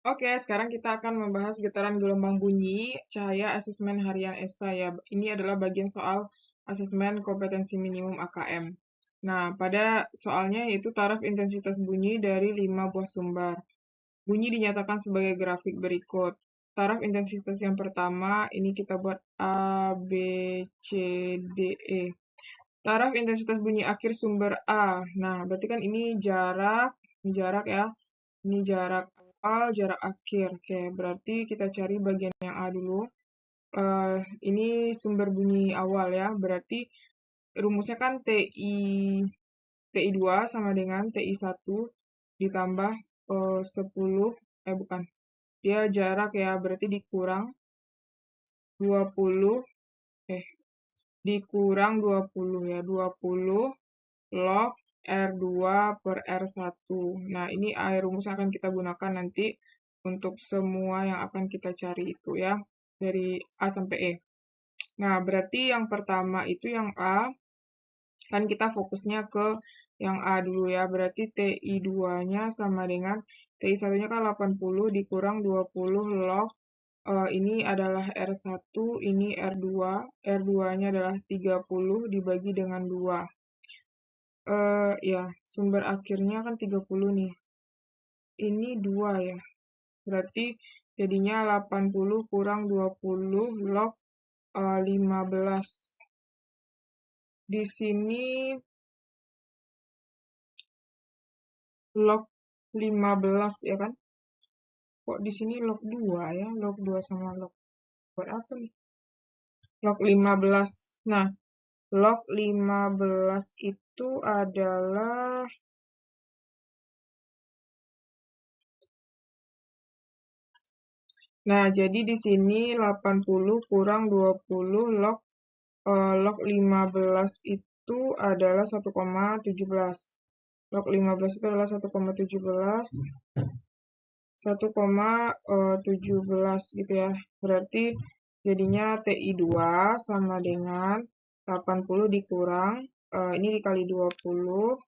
Oke, sekarang kita akan membahas getaran gelombang bunyi cahaya asesmen harian ESA ya. Ini adalah bagian soal asesmen kompetensi minimum AKM. Nah, pada soalnya yaitu taraf intensitas bunyi dari 5 buah sumber. Bunyi dinyatakan sebagai grafik berikut. Taraf intensitas yang pertama, ini kita buat A, B, C, D, E. Taraf intensitas bunyi akhir sumber A. Nah, berarti kan ini jarak ya. Ini jarak awal, jarak akhir. Oke, berarti kita cari bagian yang A dulu. Ini sumber bunyi awal ya. Berarti rumusnya kan TI2 sama dengan TI1 ditambah 10, bukan. Dia jarak ya, berarti dikurang 20, dikurang 20 ya. 20 log R2 per R1. Nah, ini rumus yang akan kita gunakan nanti untuk semua yang akan kita cari itu ya, dari A sampai E. Nah, berarti yang pertama itu yang A, kan kita fokusnya ke yang A dulu ya, berarti TI2-nya sama dengan TI1-nya kan 80 dikurang 20 log, ini adalah R1, ini R2, R2-nya adalah 30 dibagi dengan 2. Ya, sumber akhirnya kan 30 nih. Ini 2 ya. Berarti jadinya 80 kurang 20 log 15. Di sini log 15 ya kan? Kok di sini log 2 ya? Log 2 sama log. Buat apa nih? Log 15. Nah, log 15 itu adalah Nah, jadi di sini 80 kurang 20 log 15 itu adalah 1,17. Log 15 itu adalah 1,17. 1,17 gitu ya. Berarti jadinya TI2 sama dengan 80 dikurang, ini dikali 20,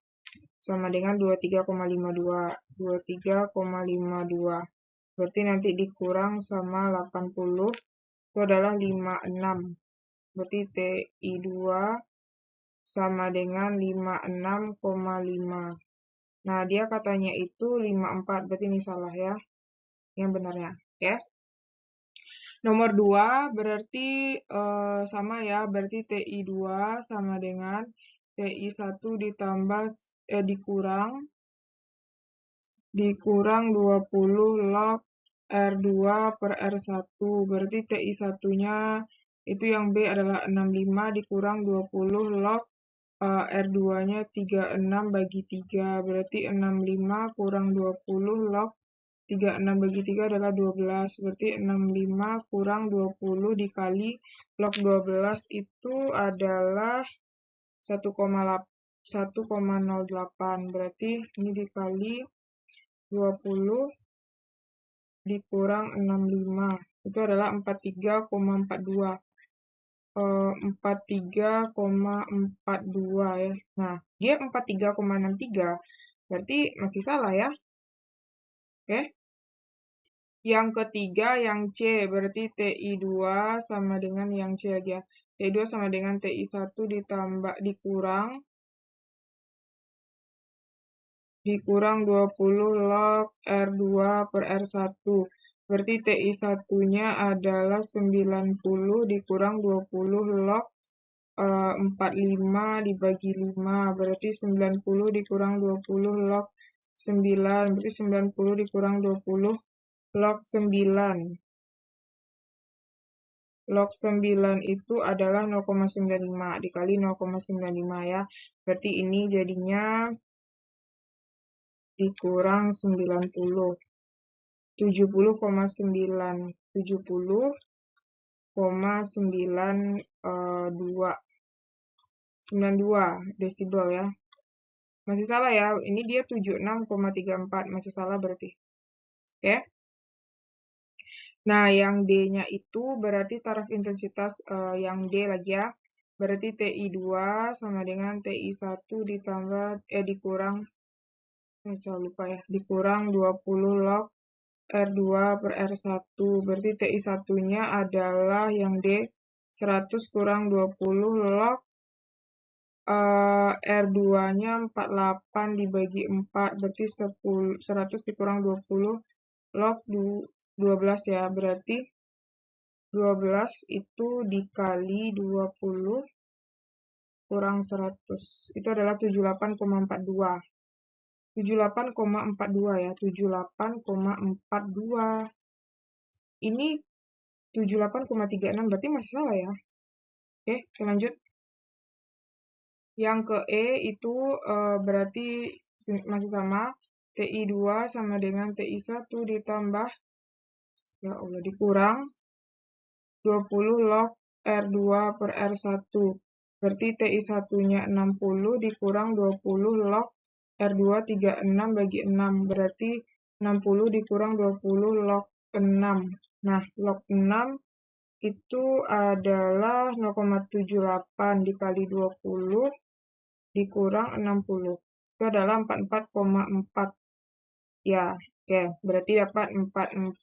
sama dengan 23,52. 23,52. Berarti nanti dikurang sama 80, itu adalah 56. Berarti TI2 sama dengan 56,5. Nah, dia katanya itu 54, berarti ini salah ya. Yang benarnya, ya. Nomor 2 berarti sama ya, berarti TI2 sama dengan TI1 ditambah dikurang 20 log R2 per R1. Berarti TI1-nya itu yang B adalah 65 dikurang 20 log R2-nya 36 bagi 3. Berarti 65 kurang 20 log 36 bagi 3 adalah 12. Berarti 65 kurang 20 dikali log 12 itu adalah 1,08. Berarti ini dikali 20 dikurang 65. Itu adalah 43,42. 43,42 ya. Nah, dia 43,63. Berarti masih salah ya. Oke. Yang ketiga yang C, berarti TI2 sama dengan yang C lagi ya. TI2 sama dengan TI1 ditambah dikurang 20 log R2 per R1. Berarti TI1-nya adalah 90 dikurang 20 log 45 dibagi 5. Berarti 90 dikurang 20 log 9. Berarti 90 dikurang 20 log 9. Log 9 itu adalah 0,95 dikali 0,95 ya. Berarti ini jadinya dikurang 90. 70,9. 70,92. 92 desibel ya. Masih salah ya. Ini dia 76,34. Masih salah berarti. Oke. Nah, yang D-nya itu berarti taraf intensitas yang D lagi ya. Berarti TI2 sama dengan TI1 ditambah dikurang saya lupa ya. Dikurang 20 log R2 per R1. Berarti TI satunya adalah yang D, 100 kurang 20 log R2-nya 48 dibagi 4, berarti 100 dikurang 20 log 12 ya, berarti 12 itu dikali 20 kurang 100, itu adalah 78,42. 78,42 ya, 78,42. Ini 78,36, berarti masih salah ya. Oke, kita lanjut. Yang ke E itu berarti masih sama. TI2 sama dengan TI1 ditambah, ya Allah, dikurang 20 log R2 per R1. Berarti TI1-nya 60 dikurang 20 log R2 36 bagi 6. Berarti 60 dikurang 20 log 6. Nah, log 6 itu adalah 0,78 dikali 20 dikurang 60. Itu adalah 44,4. Ya, oke. Berarti dapat 44.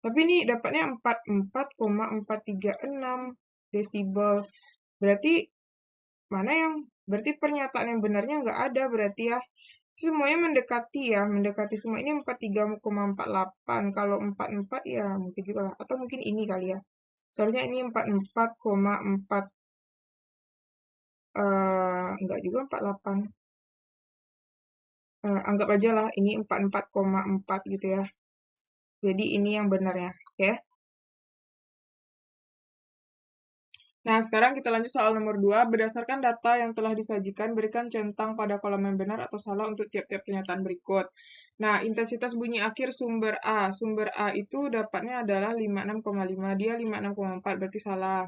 Tapi ini dapatnya 44,436 desibel. Berarti mana yang, berarti pernyataan yang benarnya nggak ada berarti ya. Semuanya mendekati ya, mendekati semua. Ini 43,48. Kalau 44 ya mungkin juga lah. Atau mungkin ini kali ya. Seharusnya ini 44,4. Enggak juga 48. Anggap aja lah ini 44,4 gitu ya. Jadi ini yang benar ya. Oke. Nah, sekarang kita lanjut soal nomor 2. Berdasarkan data yang telah disajikan, berikan centang pada kolom yang benar atau salah untuk tiap-tiap pernyataan berikut. Nah, intensitas bunyi akhir sumber A. Sumber A itu dapatnya adalah 56,5. Dia 56,4, berarti salah.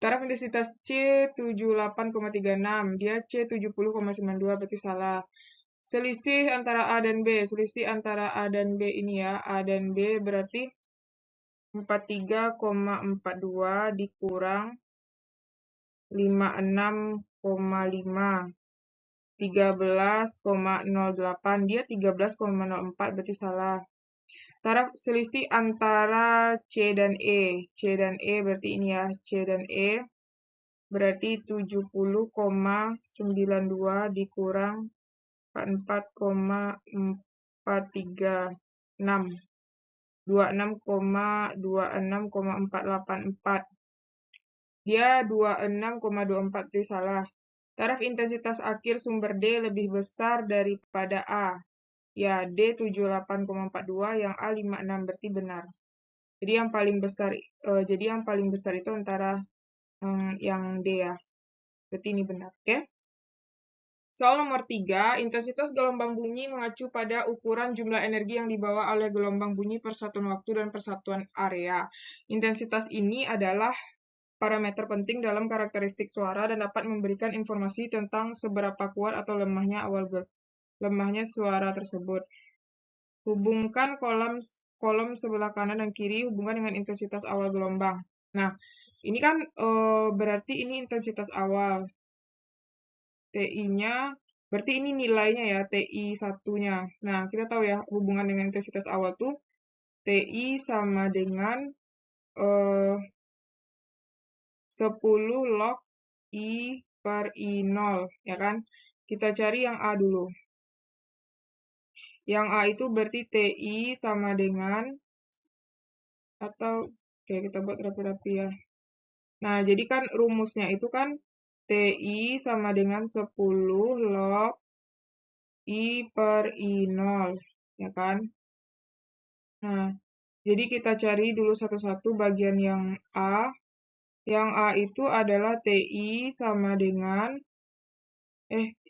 Taraf intensitas C 78,36. Dia C 70,92, berarti salah. Selisih antara A dan B. Selisih antara A dan B ini ya. A dan B berarti 43,42 dikurang 56,5. 13,08. Dia 13,04, berarti salah. Taraf selisih antara C dan E. C dan E berarti ini ya. C dan E berarti 70,92 dikurang 44,436. 26,484. Dia 26,24, itu salah. Taraf intensitas akhir sumber D lebih besar daripada A. Ya, D 78,42, yang A 56, berarti benar. Jadi yang paling besar itu antara yang D ya. Berarti ini benar, oke? Soal nomor 3, intensitas gelombang bunyi mengacu pada ukuran jumlah energi yang dibawa oleh gelombang bunyi per satuan waktu dan persatuan area. Intensitas ini adalah parameter penting dalam karakteristik suara dan dapat memberikan informasi tentang seberapa kuat atau lemahnya suara tersebut. Hubungkan kolom sebelah kanan dan kiri, hubungkan dengan intensitas awal gelombang. Nah, ini kan berarti ini intensitas awal. TI-nya, berarti ini nilainya ya, TI satunya. Nah, kita tahu ya, hubungan dengan intensitas awal tuh, TI sama dengan 10 log I per I0, ya kan? Kita cari yang A dulu. Yang A itu berarti TI sama dengan, atau, oke, kita buat rapi-rapi ya. Nah, jadi kan rumusnya itu kan TI sama dengan 10 log I per I0, ya kan? Nah, jadi kita cari dulu satu-satu bagian yang A. Yang A itu adalah TI sama dengan,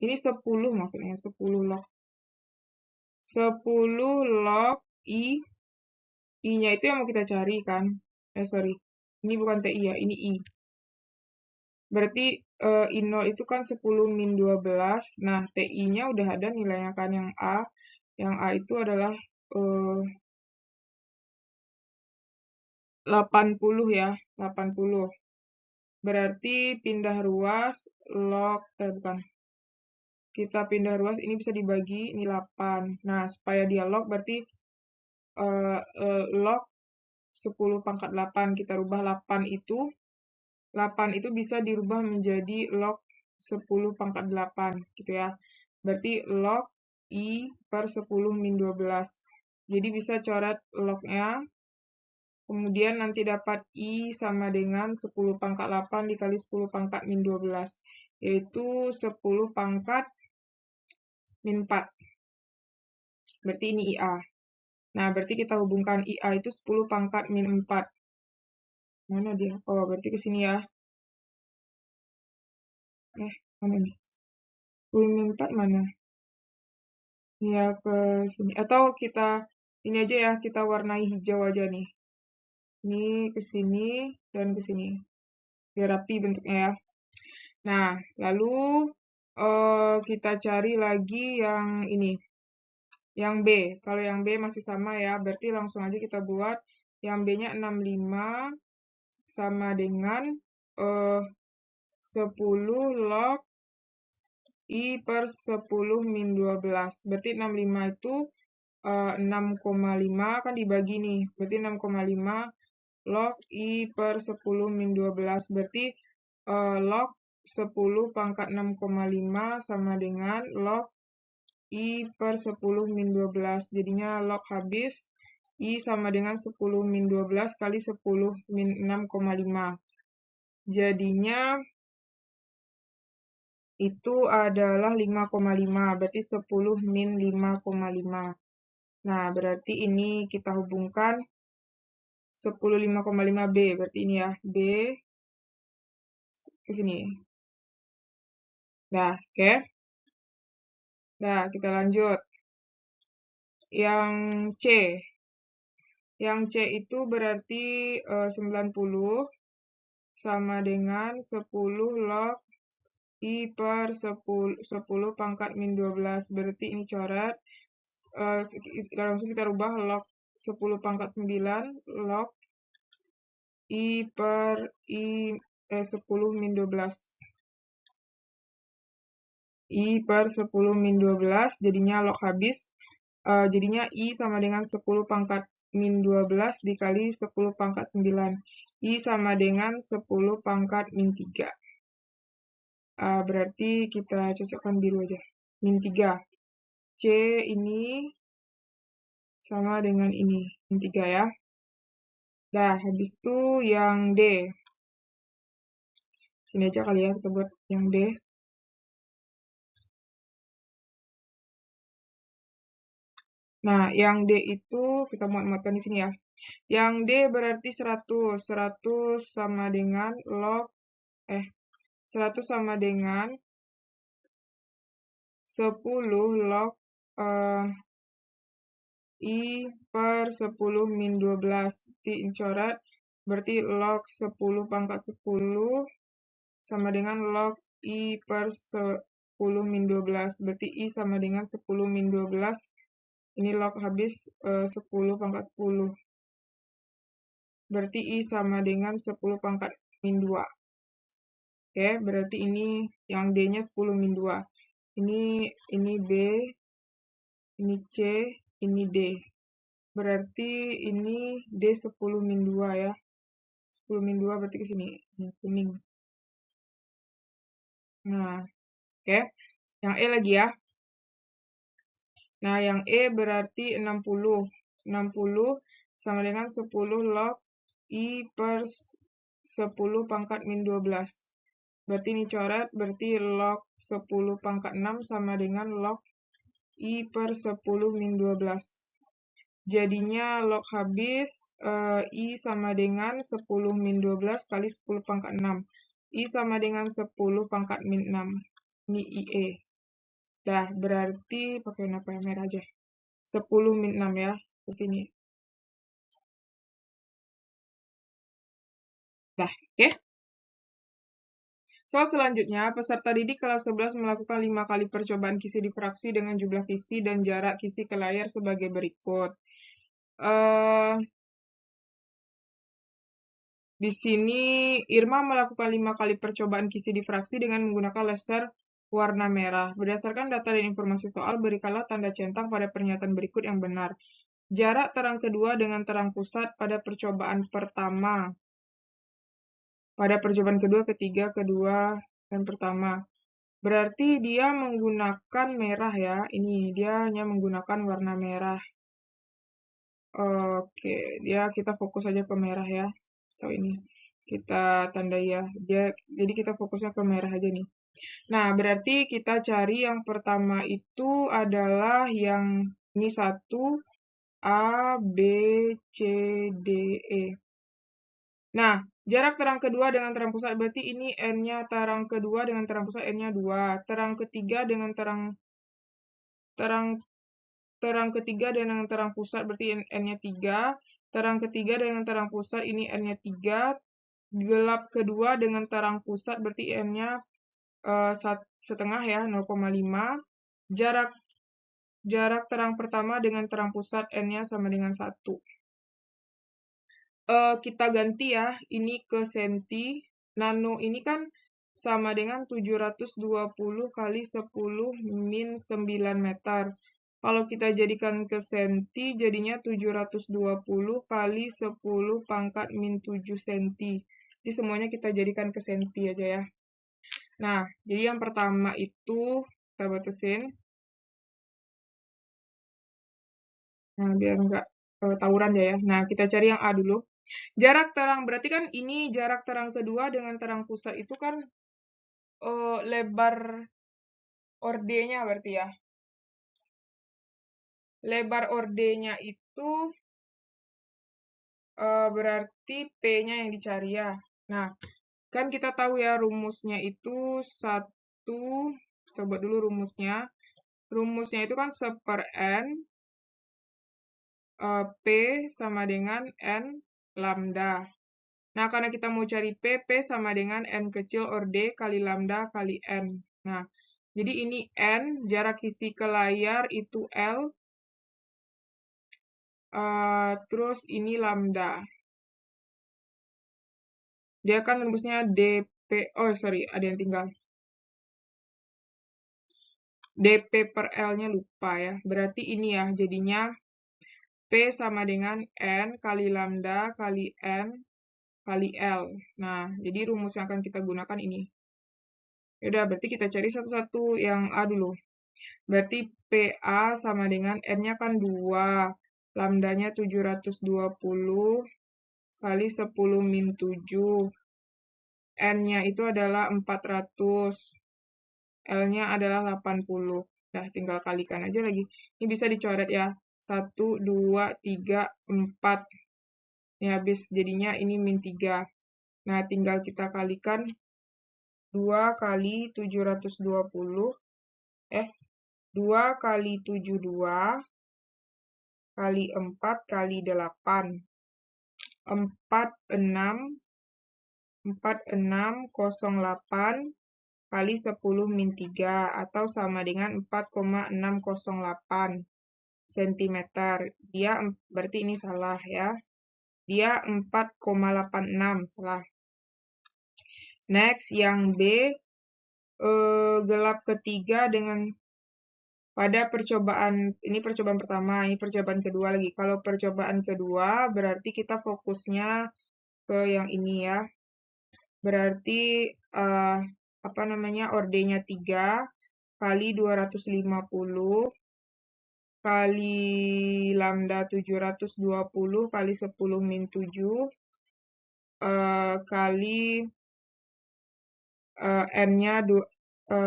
ini 10 maksudnya, 10 log. 10 log I, I-nya itu yang mau kita cari kan? Sorry, ini bukan TI ya, ini I. Berarti I0 itu kan 10 min 12. Nah, TI-nya udah ada nilainya kan yang A. Yang A itu adalah 80 ya, 80. Berarti pindah ruas log, bukan. Kita pindah ruas, ini bisa dibagi, ini 8. Nah, supaya dia log berarti log 10 pangkat 8. Kita rubah 8 itu bisa dirubah menjadi log 10 pangkat 8 gitu ya. Berarti log I per 10 min 12. Jadi bisa coret lognya. Kemudian nanti dapat I sama dengan 10 pangkat 8 dikali 10 pangkat min 12. Yaitu 10 pangkat min 4. Berarti ini IA. Nah, berarti kita hubungkan IA itu 10 pangkat min 4. Mana dia? Oh, berarti ke sini ya. Mana nih? 10 min 4 mana? Ya, ke sini. Atau kita, ini aja ya, kita warnai hijau aja nih. Ini ke sini dan ke sini. Biar rapi bentuknya ya. Nah, lalu kita cari lagi yang ini. Yang B. Kalau yang B masih sama ya, berarti langsung aja kita buat. Yang B-nya 65 sama dengan 10 log I per 10 min 12. Berarti 65 itu 6,5 kan dibagi nih. Berarti 6,5 log I per 10 min 12. Berarti log 10 pangkat 6,5 sama dengan log I per 10 min 12. Jadinya log habis I sama dengan 10 min 12 kali 10 min 6,5. Jadinya itu adalah 5,5. Berarti 10 min 5,5. Nah, berarti ini kita hubungkan 10 5,5 B. Berarti ini ya, B ke sini. Nah, oke. Nah, kita lanjut. Yang C. Yang C itu berarti 90 sama dengan 10 log I per 10 pangkat min 12. Berarti ini coret. Langsung kita rubah log 10 pangkat 9 log I per 10 min 12. I per 10 min 12, jadinya log habis. Jadinya I sama dengan 10 pangkat min 12 dikali 10 pangkat 9. I sama dengan 10 pangkat min 3. Berarti kita cocokkan biru aja. Min 3. C ini sama dengan ini. Min 3 ya. Nah, habis itu yang D. Sini aja kali ya kita buat yang D. Nah, yang D itu kita muat-muatkan di sini ya. Yang D berarti 100. 100 sama dengan log 100 sama dengan 10 log I per 10 min 12. Dicoret, berarti log 10 pangkat 10 sama dengan log I per 10 min 12. Berarti I sama dengan 10 min 12. Ini log habis 10 pangkat 10. Berarti I sama dengan 10 pangkat min 2. Oke, berarti ini yang D-nya 10 min 2. Ini B, ini C, ini D. Berarti ini D 10 min 2 ya. 10 min 2 berarti ke sini. Ini kuning. Nah, oke. Yang E lagi ya. Nah, yang E berarti 60. 60 sama dengan 10 log I per 10 pangkat min 12. Berarti ini coret, berarti log 10 pangkat 6 sama dengan log I per 10 min 12. Jadinya log habis I sama dengan 10 min 12 kali 10 pangkat 6. I sama dengan 10 pangkat min 6. Ini IE. Dah, berarti pakai warna apa ya? Merah aja. 10 min 6 ya. Seperti ini. Dah, oke. Soal selanjutnya, peserta didik kelas 11 melakukan 5 kali percobaan kisi difraksi dengan jumlah kisi dan jarak kisi ke layar sebagai berikut. Di sini Irma melakukan 5 kali percobaan kisi difraksi dengan menggunakan laser warna merah. Berdasarkan data dan informasi soal, berikanlah tanda centang pada pernyataan berikut yang benar. jarak terang kedua dengan terang pusat pada percobaan pertama. Pada percobaan kedua, ketiga, kedua, dan pertama. Berarti dia menggunakan merah ya. Ini dia hanya menggunakan warna merah. Oke, kita fokus aja ke merah ya. Atau ini kita tandai ya. Jadi kita fokusnya ke merah aja nih. Nah, berarti kita cari yang pertama itu adalah yang ini 1 A, B, C, D, E. Nah, jarak terang kedua dengan terang pusat berarti ini N-nya terang kedua dengan terang pusat N-nya 2. Terang ketiga dengan terang ketiga dengan terang pusat berarti N-nya 3. Terang ketiga dengan terang pusat ini N-nya 3. Gelap kedua dengan terang pusat berarti N-nya setengah ya, 0,5. Jarak terang pertama dengan terang pusat N-nya sama dengan 1. Kita ganti ya, ini ke senti. Nano ini kan sama dengan 720 kali 10 min 9 meter. Kalau kita jadikan ke senti, jadinya 720 kali 10 pangkat min 7 senti. Jadi semuanya kita jadikan ke senti aja ya. Nah, jadi yang pertama itu kita batasin. Nah, biar nggak tawuran ya. Nah, kita cari yang A dulu. Jarak terang, berarti kan ini jarak terang kedua dengan terang pusat itu kan lebar ordenya berarti ya. Lebar ordenya itu berarti P-nya yang dicari ya. Nah, kan kita tahu ya rumusnya itu 1, coba dulu rumusnya. Rumusnya itu kan 1/N, P sama dengan N lambda. Nah, karena kita mau cari P sama dengan N kecil orde kali lambda kali N. Nah, jadi ini N, jarak isi ke layar itu L, terus ini lambda. Dia kan rumusnya dp, oh sorry, ada yang tinggal. dp per L-nya lupa ya, berarti ini ya, jadinya P sama dengan N kali lambda kali N kali L. Nah, jadi rumus yang akan kita gunakan ini. Yaudah, berarti kita cari satu-satu yang A dulu. Berarti PA sama dengan N-nya kan 2. Lambdanya 720 kali 10 min 7. N-nya itu adalah 400. L-nya adalah 80. Nah, tinggal kalikan aja lagi. Ini bisa dicoret ya. 1, 2, 3, 4. Ini habis jadinya ini min 3. Nah, tinggal kita kalikan 2 kali 720. 2 kali 72 kali 4 kali 8. 4608 kali 10 min 3 atau sama dengan 4,608 cm. Dia berarti ini salah ya. Dia 4,86 salah. Next yang B, gelap ketiga dengan pada percobaan, ini percobaan pertama, ini percobaan kedua lagi. Kalau percobaan kedua berarti kita fokusnya ke yang ini ya. Berarti apa namanya, ordenya 3 kali 250 kali lambda 720 kali 10 min 7 kali N-nya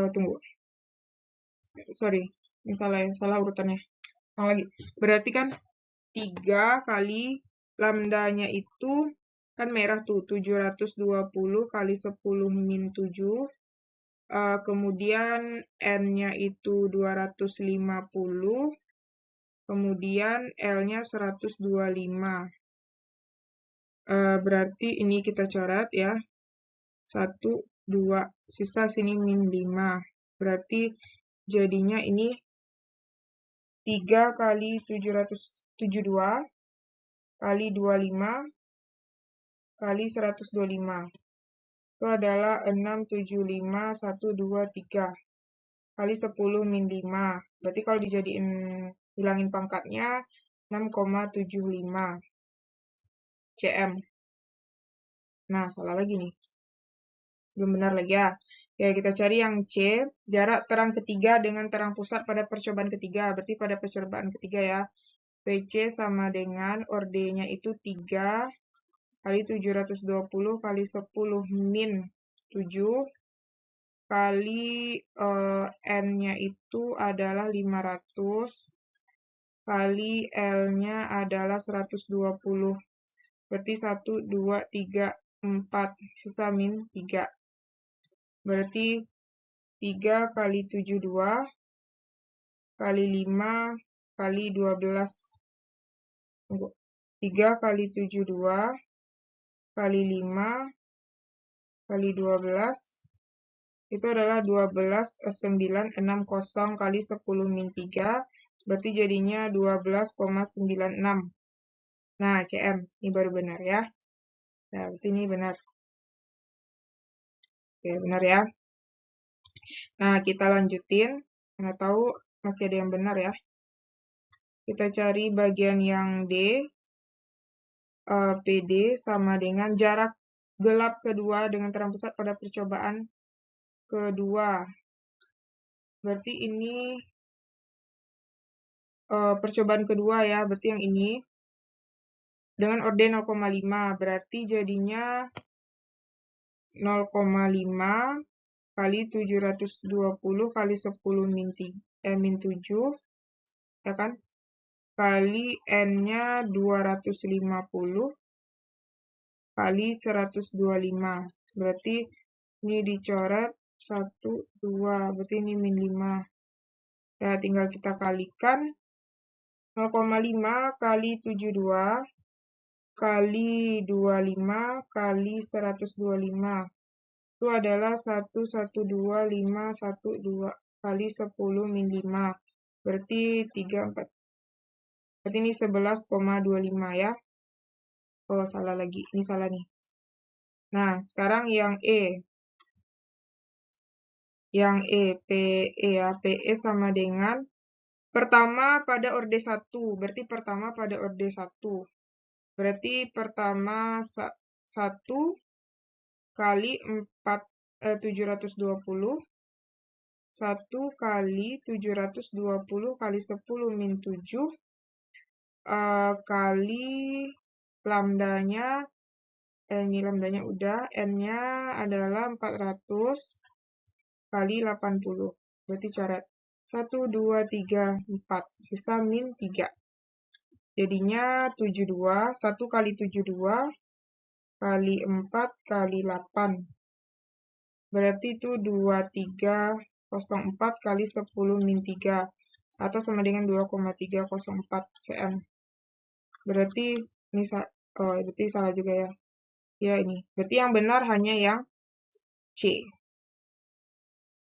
tunggu. Sorry, ini salah ya, salah urutannya. Ulang lagi. Berarti kan 3 kali lambdanya itu kan merah tuh, 720 kali 10 min 7. Kemudian N-nya itu 250. Kemudian L-nya 125. Berarti ini kita coret ya. 1, 2, sisa sini min 5. Berarti jadinya ini 3 kali 772 kali 25 kali 125. Itu adalah 675,123 kali 10 min 5. Berarti kalau dijadiin hilangin pangkatnya 6,75 cm. Nah, salah lagi nih. Belum benar lagi ya. Ya, kita cari yang C, jarak terang ketiga dengan terang pusat pada percobaan ketiga. Berarti pada percobaan ketiga ya. PC sama dengan ordenya itu 3 kali 720 kali 10 min 7 kali N-nya itu adalah 500 kali L-nya adalah 120. Berarti 1, 2, 3, 4. Sisa min 3. Berarti 3 kali 72 kali 5 kali 12. 3 kali 72 kali 5 kali 12 itu adalah 12,960 kali 10 min 3, berarti jadinya 12,96. Nah, CM, ini baru benar ya. Nah, berarti ini benar. Oke, benar ya. Nah, kita lanjutin. Karena tahu masih ada yang benar ya. Kita cari bagian yang D. PD sama dengan jarak gelap kedua dengan terang pusat pada percobaan kedua. Berarti ini percobaan kedua ya, berarti yang ini. Dengan orde 0,5, berarti jadinya 0,5 kali 720 kali 10 min 7, ya kan? Kali N-nya 250 kali 125. Berarti ini dicoret 1, 2. Berarti ini min 5. Ya, tinggal kita kalikan 0,5 kali 72 kali 25 kali 125. Itu adalah 112,512 kali 10 min 5. Berarti 3, 4. Berarti ini 11,25 ya. Oh, salah lagi. Ini salah nih. Nah, sekarang yang E. Yang E, PE ya. PE sama dengan pertama pada orde 1. Berarti pertama pada orde 1. Berarti pertama 1 kali 720. 1 kali 720 kali 10 min 7 kali lambdanya, ini lambdanya udah, N-nya adalah 400 kali 80. Berarti coret 1, 2, 3, 4. Sisa min 3. Jadinya 72. 1 kali 72 kali 4 kali 8. Berarti itu 2304 kali 10 min 3. Atau sama dengan 2,304 cm. Berarti ini berarti salah juga ya. Ya ini. Berarti yang benar hanya yang C.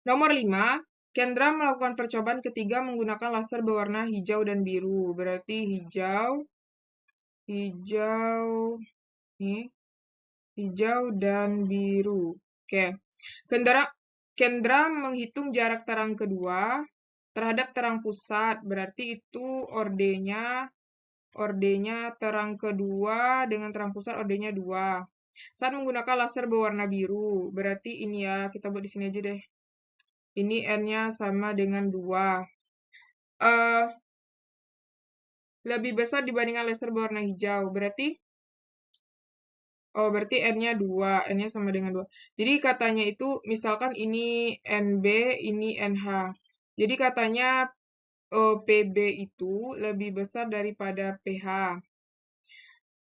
Nomor 5. Kendra melakukan percobaan ketiga menggunakan laser berwarna hijau dan biru. Berarti hijau, hijau dan biru. Oke. Kendra menghitung jarak terang kedua terhadap terang pusat. Berarti itu ordenya terang kedua dengan terang pusat ordenya 2. Saat menggunakan laser berwarna biru. Berarti ini ya, kita buat di sini aja deh. Ini N-nya sama dengan 2. Lebih besar dibandingkan laser berwarna hijau. Berarti N-nya 2. N-nya sama dengan 2. Jadi katanya itu, misalkan ini NB, ini NH. Jadi katanya PB itu lebih besar daripada PH.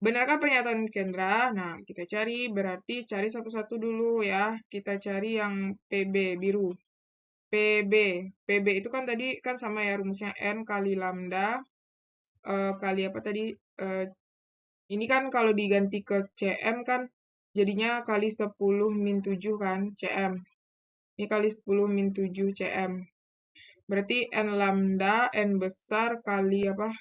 Benarkah pernyataan Kendra? Nah, kita cari, berarti cari satu-satu dulu ya. Kita cari yang PB, biru. PB itu kan tadi kan sama ya rumusnya N kali lambda kali apa tadi? Ini kan kalau diganti ke CM kan jadinya kali 10 min 7 kan CM. Ini kali 10 min 7 CM. Berarti N lambda, N besar kali apa?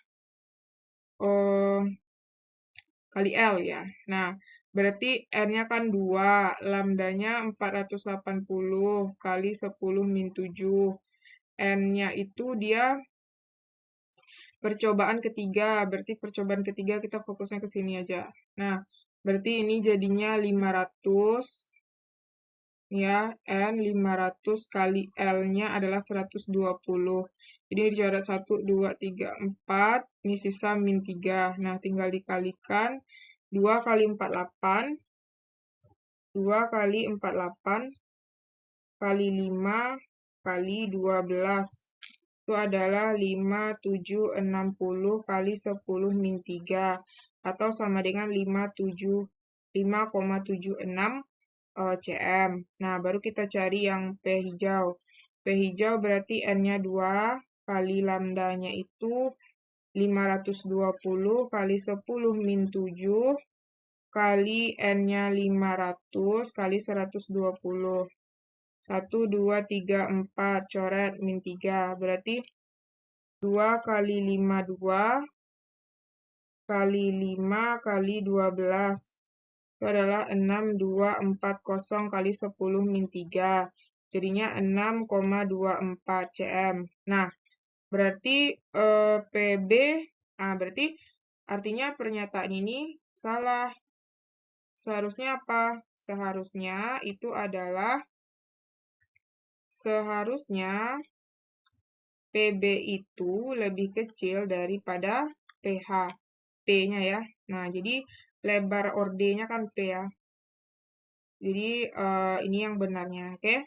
Kali L ya. Nah, berarti N-nya kan 2, lambdanya 480 kali 10 min 7. N-nya itu dia percobaan ketiga. Berarti percobaan ketiga kita fokusnya ke sini aja. Nah, berarti ini jadinya 500 ya, N 500 kali L-nya adalah 120. Jadi dicoret 1, 2, 3, 4, ini sisa min 3. Nah, tinggal dikalikan 2 kali 48, 2 kali 48 kali 5 kali 12. Itu adalah 5, 7, 60 kali 10 min 3. Atau sama dengan 5,76 cm. Nah, baru kita cari yang P hijau. P hijau berarti N-nya 2 kali lambdanya itu 520 kali 10 min 7 kali N-nya 500 kali 120. 1, 2, 3, 4, coret min 3. Berarti 2 kali 5, 2 kali 5 kali 12. Itu adalah 6, 2, 4, 0 kali 10 min 3. Jadinya 6,24 cm. Nah, berarti PB, berarti artinya pernyataan ini salah. Seharusnya apa? Seharusnya itu adalah PB itu lebih kecil daripada PH. P-nya ya. Nah, jadi lebar orde-nya kan P ya. Jadi ini yang benarnya, oke?